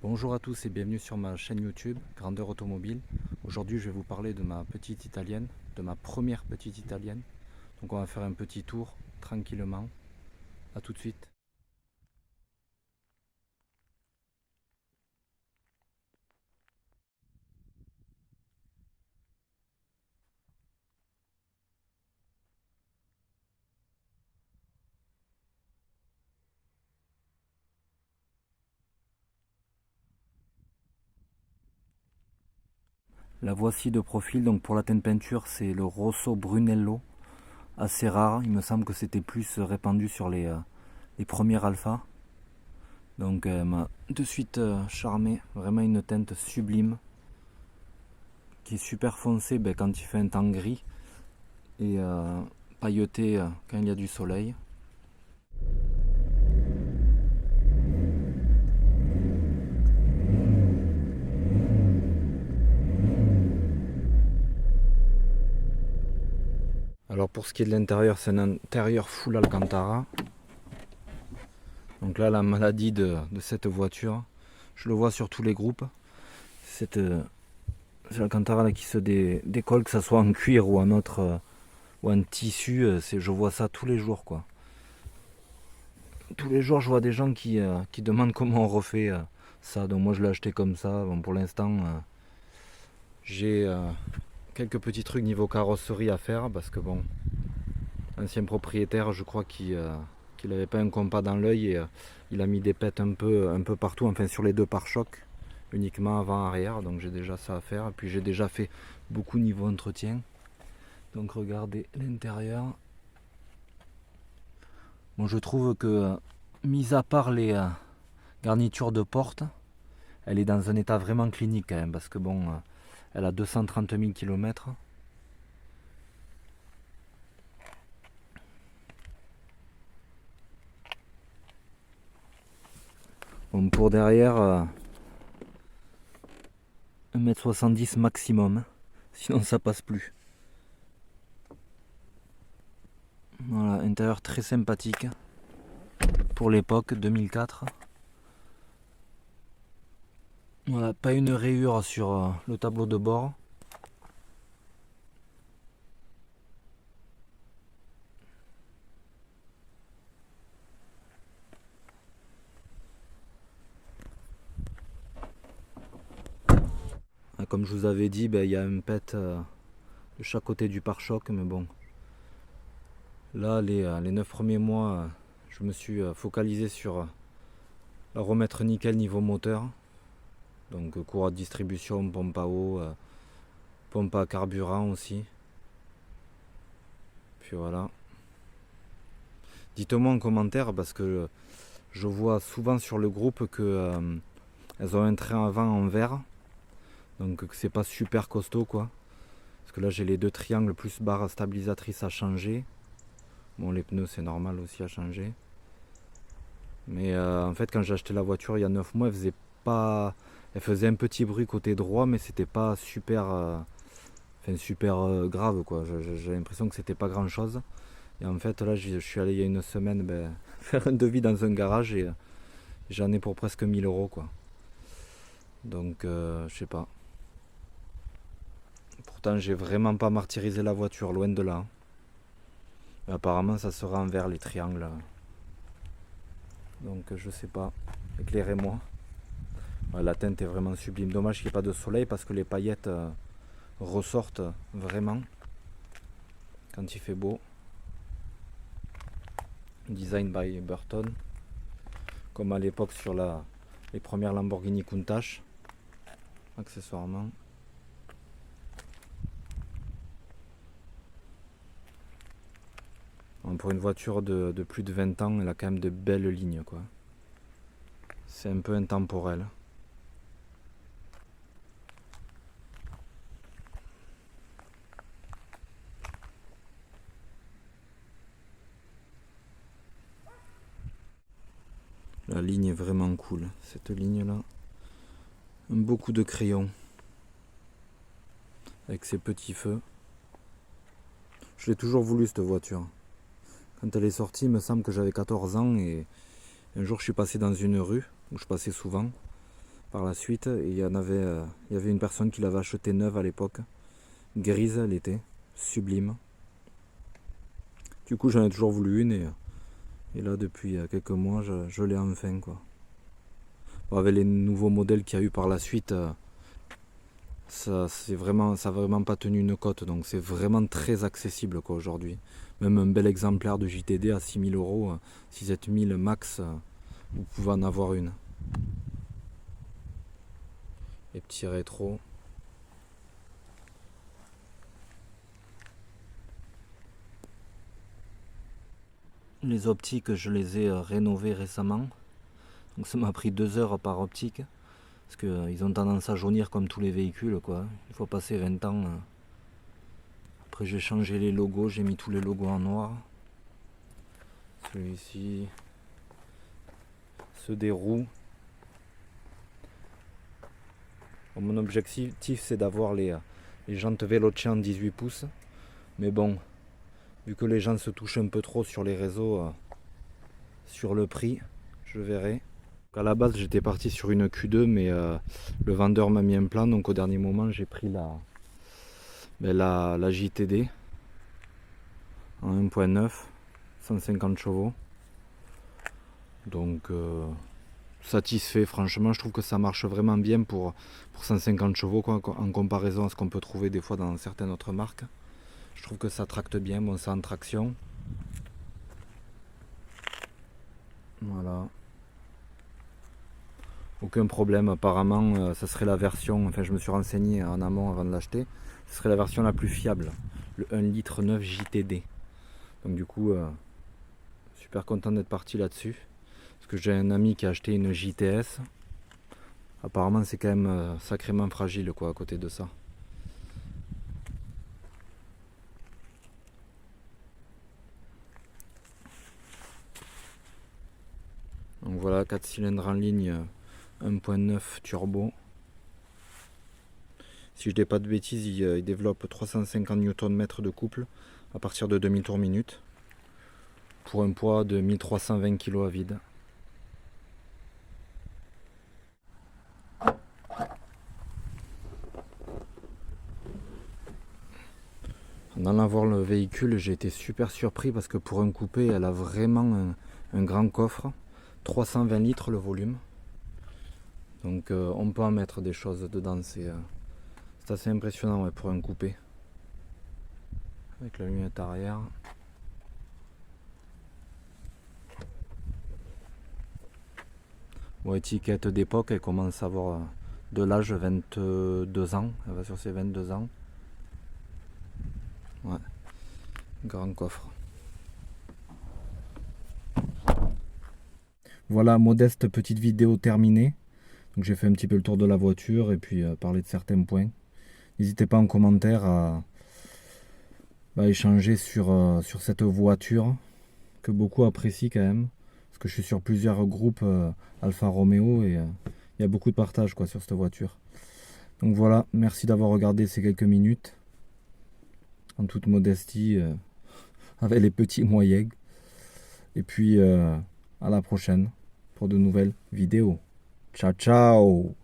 Bonjour à tous et bienvenue sur ma chaîne YouTube Grandeur Automobile. Aujourd'hui je vais vous parler de ma petite italienne, de ma première petite italienne. Donc on va faire un petit tour tranquillement. A tout de suite. La voici de profil, donc pour la teinte peinture c'est le Rosso Brunello. Assez rare, il me semble que c'était plus répandu sur les premiers Alpha. Donc elle m'a de suite charmé, vraiment une teinte sublime. Qui est super foncée quand il fait un temps gris et pailleté quand il y a du soleil. Alors pour ce qui est de l'intérieur, c'est un intérieur full Alcantara. Donc là, la maladie de cette voiture, je le vois sur tous les groupes. Cette Alcantara là, qui se décolle, que ce soit en cuir ou en autre, ou en tissu, je vois ça tous les jours quoi. Tous les jours, je vois des gens qui demandent comment on refait ça. Donc moi, je l'ai acheté comme ça. Bon, pour l'instant, j'ai quelques petits trucs niveau carrosserie à faire parce que bon, ancien propriétaire, je crois qu'il n'avait pas un compas dans l'œil et il a mis des pètes un peu partout, enfin sur les deux pare-chocs, uniquement avant-arrière, donc j'ai déjà ça à faire. Et puis j'ai déjà fait beaucoup niveau entretien. Donc regardez l'intérieur. Bon, je trouve que, mis à part les garnitures de porte, elle est dans un état vraiment clinique quand même, parce que bon, elle a 230 000 km. Bon, pour derrière, 1,70 m maximum, sinon ça passe plus. Voilà, intérieur très sympathique pour l'époque 2004. Voilà, pas une rayure sur le tableau de bord. Comme je vous avais dit, il y a un pet de chaque côté du pare-choc, mais bon. Là, les 9 premiers mois, je me suis focalisé sur la remettre nickel niveau moteur. Donc courroie de distribution, pompe à eau, pompe à carburant aussi. Puis voilà. Dites-moi en commentaire parce que je vois souvent sur le groupe que elles ont un train avant en verre. Donc c'est pas super costaud quoi. Parce que là j'ai les deux triangles plus barre stabilisatrice à changer. Bon les pneus c'est normal aussi à changer. Mais en fait quand j'ai acheté la voiture il y a 9 mois elle faisait un petit bruit côté droit mais c'était pas super grave quoi. J'ai l'impression que c'était pas grand chose. Et en fait là je suis allé il y a une semaine faire un devis dans un garage et j'en ai pour presque 1000 euros quoi. Donc je sais pas. Pourtant j'ai vraiment pas martyrisé la voiture, loin de là. Mais apparemment ça sera envers les triangles. Donc je sais pas. Éclairez-moi. Ouais, la teinte est vraiment sublime. Dommage qu'il n'y ait pas de soleil parce que les paillettes ressortent vraiment quand il fait beau. Design by Burton. Comme à l'époque sur les premières Lamborghini Countach. Accessoirement. Pour une voiture de plus de 20 ans, elle a quand même de belles lignes quoi. C'est un peu intemporel. La ligne est vraiment cool, cette ligne là. Beaucoup de crayons. Avec ses petits feux. Je l'ai toujours voulu cette voiture. Quand elle est sortie, il me semble que j'avais 14 ans et un jour je suis passé dans une rue où je passais souvent. par la suite. Et il y avait une personne qui l'avait achetée neuve à l'époque. Grise, elle était sublime. Du coup, j'en ai toujours voulu une et là, depuis quelques mois, je l'ai enfin, quoi. Bon, avec les nouveaux modèles qu'il y a eu par la suite, ça a vraiment pas tenu une cote, donc c'est vraiment très accessible, quoi, aujourd'hui. Même un bel exemplaire de JTD à 6 000 euros, 6-7 000 max, vous pouvez en avoir une. Les petits rétros. Les optiques, je les ai rénovées récemment. Donc ça m'a pris 2 heures par optique. Parce qu'ils ont tendance à jaunir comme tous les véhicules, quoi. Il faut passer 20 ans. Après j'ai changé les logos, j'ai mis tous les logos en noir. Celui-ci. Ceux des roues. Bon, mon objectif c'est d'avoir les jantes Veloce en 18 pouces. Mais bon, vu que les gens se touchent un peu trop sur les réseaux, sur le prix, je verrai. À la base j'étais parti sur une Q2, mais le vendeur m'a mis un plan, donc au dernier moment j'ai pris la JTD en 1.9, 150 chevaux. Donc satisfait, franchement je trouve que ça marche vraiment bien pour 150 chevaux, quoi, en comparaison à ce qu'on peut trouver des fois dans certaines autres marques. Je trouve que ça tracte bien, bon, c'est en traction. Voilà. Aucun problème, apparemment ça serait la version, enfin je me suis renseigné en amont avant de l'acheter, ce serait la version la plus fiable, le 1,9 litre JTD. Donc du coup, super content d'être parti là-dessus. Parce que j'ai un ami qui a acheté une JTS. Apparemment c'est quand même sacrément fragile, quoi, à côté de ça. Donc voilà, 4 cylindres en ligne, 1.9 turbo. Si je dis pas de bêtises, il développe 350 Nm de couple à partir de 2000 tours minute pour un poids de 1320 kg à vide. En allant voir le véhicule, j'ai été super surpris parce que pour un coupé, elle a vraiment un grand coffre. 320 litres le volume. Donc on peut en mettre des choses dedans, c'est assez impressionnant, ouais, pour un coupé. Avec la lunette arrière. Bon, étiquette d'époque, elle commence à avoir de l'âge, 22 ans. Elle va sur ses 22 ans. Ouais, grand coffre. Voilà, modeste petite vidéo terminée. Donc j'ai fait un petit peu le tour de la voiture et puis parler de certains points. N'hésitez pas en commentaire à échanger sur cette voiture que beaucoup apprécient quand même. Parce que je suis sur plusieurs groupes Alfa Romeo et il y a beaucoup de partage, quoi, sur cette voiture. Donc voilà, merci d'avoir regardé ces quelques minutes. En toute modestie, avec les petits moyens. Et puis à la prochaine pour de nouvelles vidéos. Ciao ciao!